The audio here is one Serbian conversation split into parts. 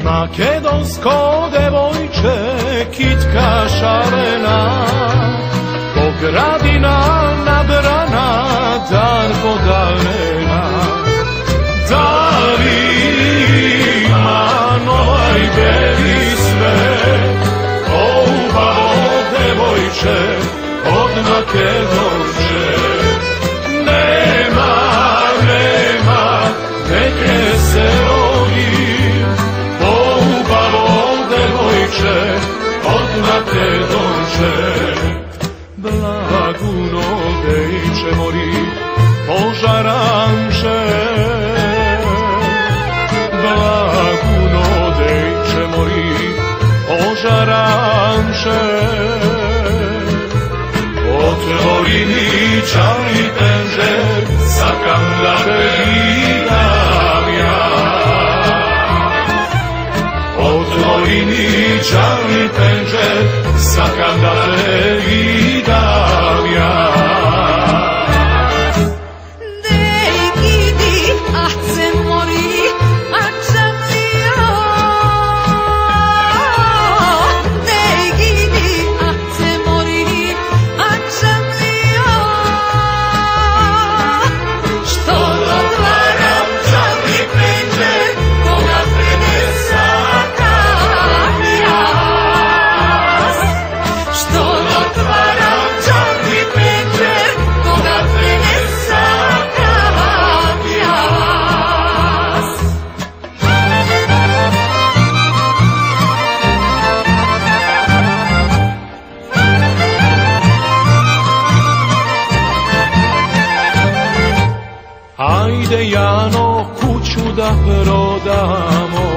Makedonsko devojče, kitka šarena, pogradina nabrana, dar podarena. Da li ima novaj beli svet, ubavo devojče od Makedonče? Nema, neke se rodi, od Makedonče. Blaguno dejče mori požaranče, Blaguno dejče mori požaranče. Otvori mi čarni penžer, sakam da te vidim ja. Otvori mi čarni penžer, sakam da te vidim ja. Ajde Jano, kuću da prodamo.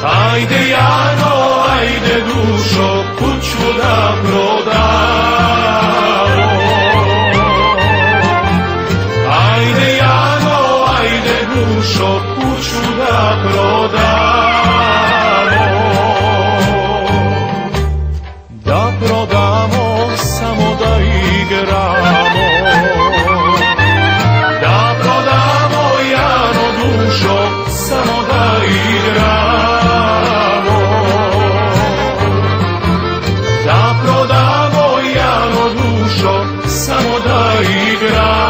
Ajde Jano, ajde dušo, kuću da prodamo. Ajde Jano, ajde dušo, kuću da prodamo. Da prodamo, samo da igramo. Samo da igramo, da prodamo Jano dušo, samo da igramo.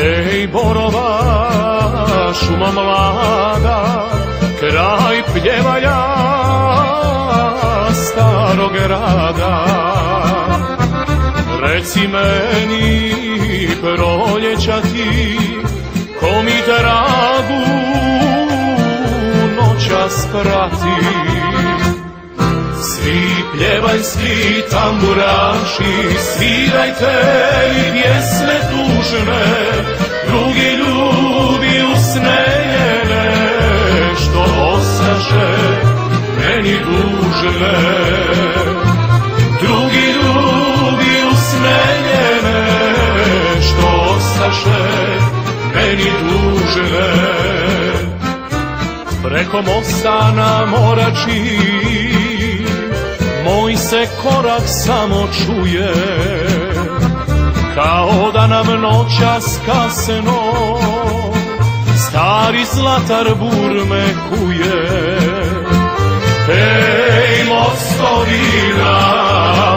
Ej borova, šuma mlada, kraj pjevalja starog grada. Reci meni proljeća ti, ko mi tragu noćas prati. Svi pljevaljski tamburaši, svirajte mi pjesme tužne, drugi ljubi usnejene, što ostaše meni dužne. Drugi ljubi usnejene, što ostaše meni dužne. Preko mosta na Morači moj se korak samo čuje, kao da nam noćas kasno stari zlatar burme kuje. Ej mostovi na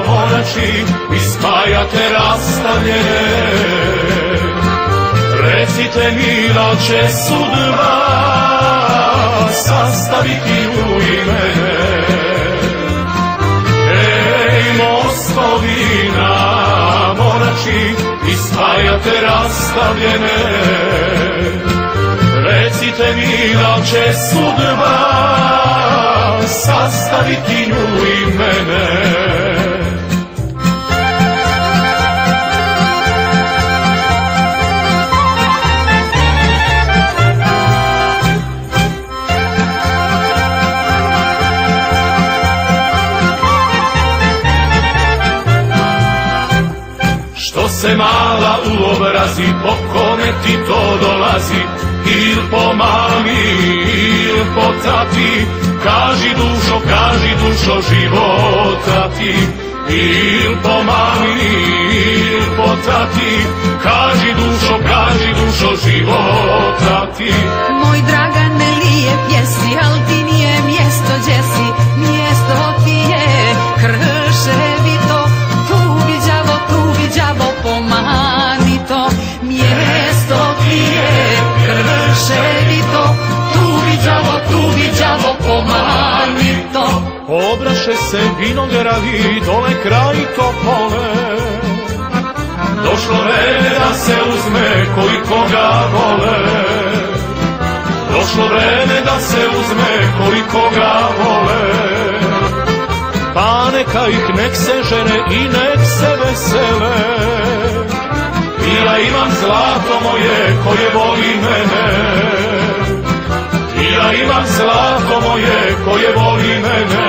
Morači, ispajate rastavljene, recite mi da će sudba sastaviti u mene. Ej mostovi na Morači, ispajate rastavljene, recite mi da će sudba sastaviti nju i mene. Što se mala u obrazi, po kome ti to dolazi, il po mami, il po tati, kaži dušo života ti, il po mami, il po tati, kaži dušo života ti. Moj Dragane, lijep jesi, al ti nije mjesto gdje si, mjesto ti je Krševito, tu viđavo, pomani to, mjesto ti je Krševito, tu viđavo, pomani to. Obraše se vinogradi, dole kraj Topole, došlo vreme da se uzme koji koga vole. Došlo vreme da se uzme koji koga vole. Pa neka ih nek se žene i nek se vesele. I ja imam zlato moje koje voli mene. I ja imam zlato moje koje voli mene.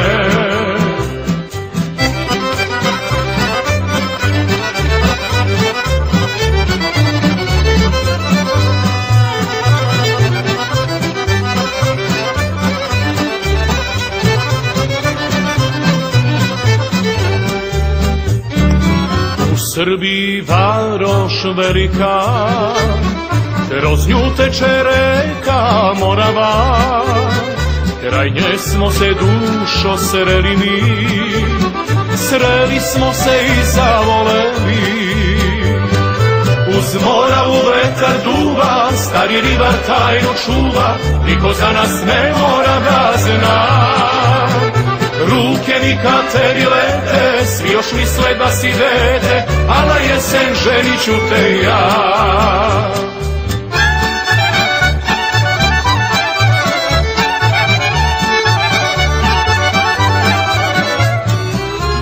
U Srbiji varoš velika, kroz nju teče reka Morava, kraj nje smo se dušo sreli mi, sreli smo se i zavoleli. Uz Moravu vetar duva, stari ribar tajno čuva, niko za nas ne mora da zna. Ruke mi kateri lete, svi još misle da si dete, a na jesen ženit ću te ja.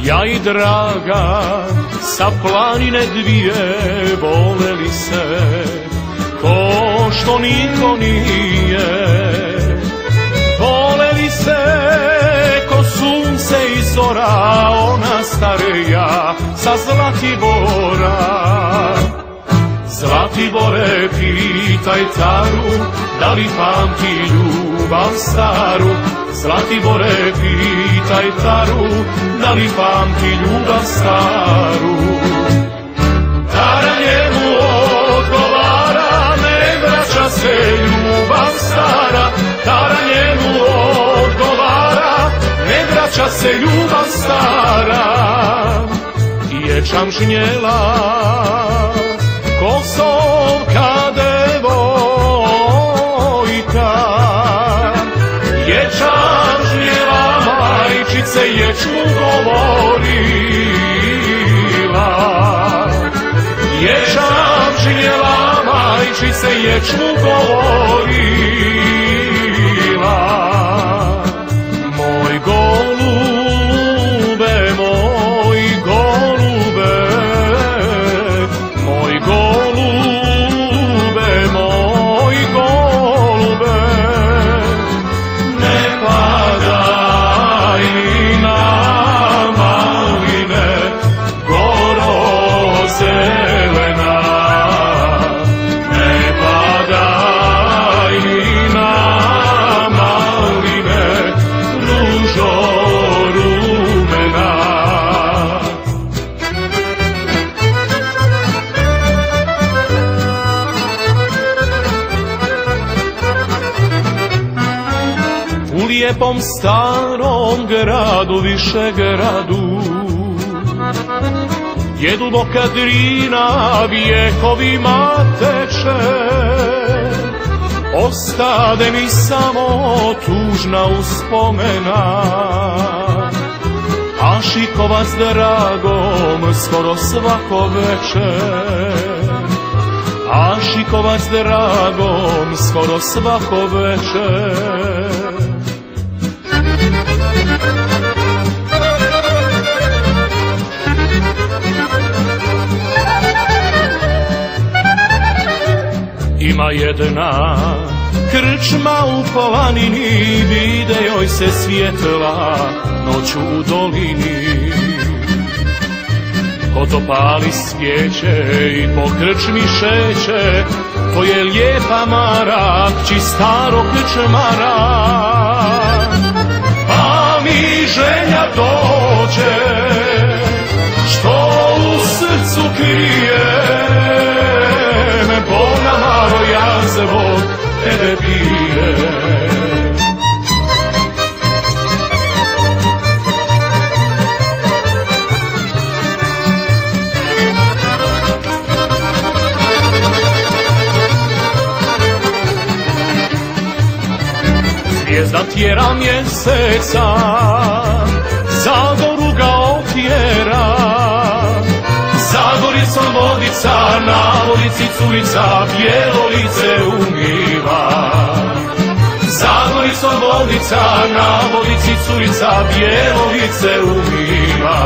Ja i Draga sa planine dvije voleli se, ko što niko nije. Voleli se ko sunce i zora, ona starija sa Zlatibora. Zlatibore, pitaj Taru, da li pamti ljubav staru. Zlatibore, pitaj Taru, da li pamti ljubav staru. Tara njemu odgovara, ne vraća se ljubav stara. Tara njemu odgovara, ne vraća se ljubav stara. I je čamžnjela Kosovka devojka, je čamžnjela majčice, ječmu govorila. Je čamžnjela majčice, ječmu govorila. Moj golube, moj golube, moj golube, moj golube, ne padaj mi na maline, goro zelena. Ne padaj mi na maline, ružo rumena. U lijepom starom gradu, Višegradu, je duboka Drina, vjekovima teče. Ostade mi samo tužna uspomena, a Šikovac dragom skoro svako večer. A Šikovac dragom skoro svako večer. Ima jedna krčma u planini, vide joj se svjetla noću u dolini. Ko to pali svijeće i po krčmi šeće, to je lijepa Mara, kći starog krčmara. tebe pije. Zvijezda tjera mjeseca, Zagoru ga otjera. Zagoricom vodica, na vodici curica, bijelo lice umiva. Zagoricom vodica, na vodici curica, bijelo lice umiva.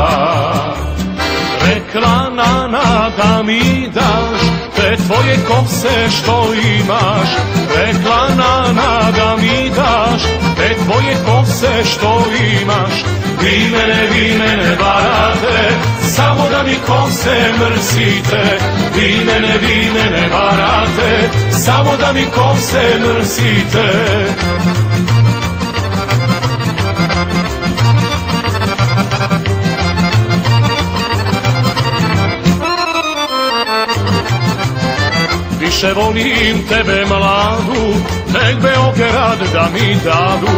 Rekla Nana da mi daš te tvoje kose što imaš. Rekla Nana da mi daš te tvoje kose što imaš. Vi mene varate, samo da mi kose mrsite. Vi mene varate, samo da mi kose mrsite. Više volim tebe mladu, nek Beograd da mi dadu.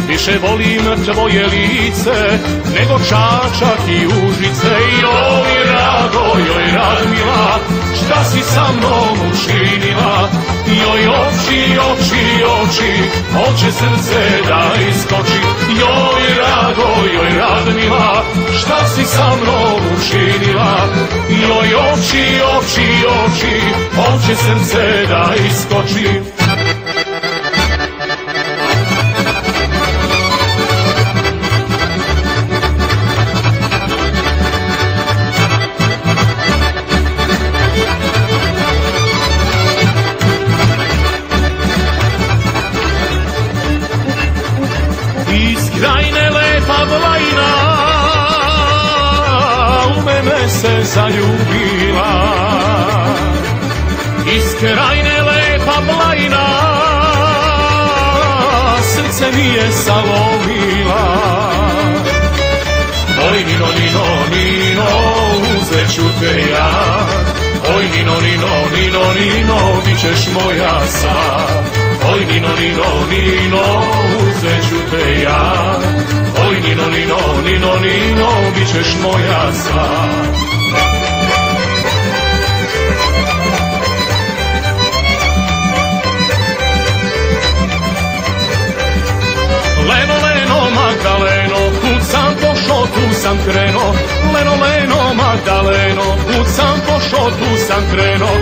Više volim tvoje lice, nego Čačak i Užice. Joj Rado, joj Radmila, šta si sa mnom učinila? Joj oči, oči, oči, hoće srce da iskoči. Joj Rado, joj Radmila, šta si sa mnom učinila? Joj oči, oči, oči, hoće srce da iskoči. Iz Krajine lepa Vlajna u mene se zaljubila. Iz Krajine lepa Vlajna srce mi je salomila. Oj Nino, Nino, Nino, uzet ću te ja. Oj Nino, Nino, Nino, Nino, bit ćeš moja sad. Oj Nino, Nino, Nino, uzet ću te ja. Oj Nino, Nino, Nino, Nino, bit ćeš moja sad. Leno, Leno, Magdaleno, kud sam pošao, tu sam krenuo. Leno, Leno, Magdaleno, kud sam pošao, tu sam krenuo.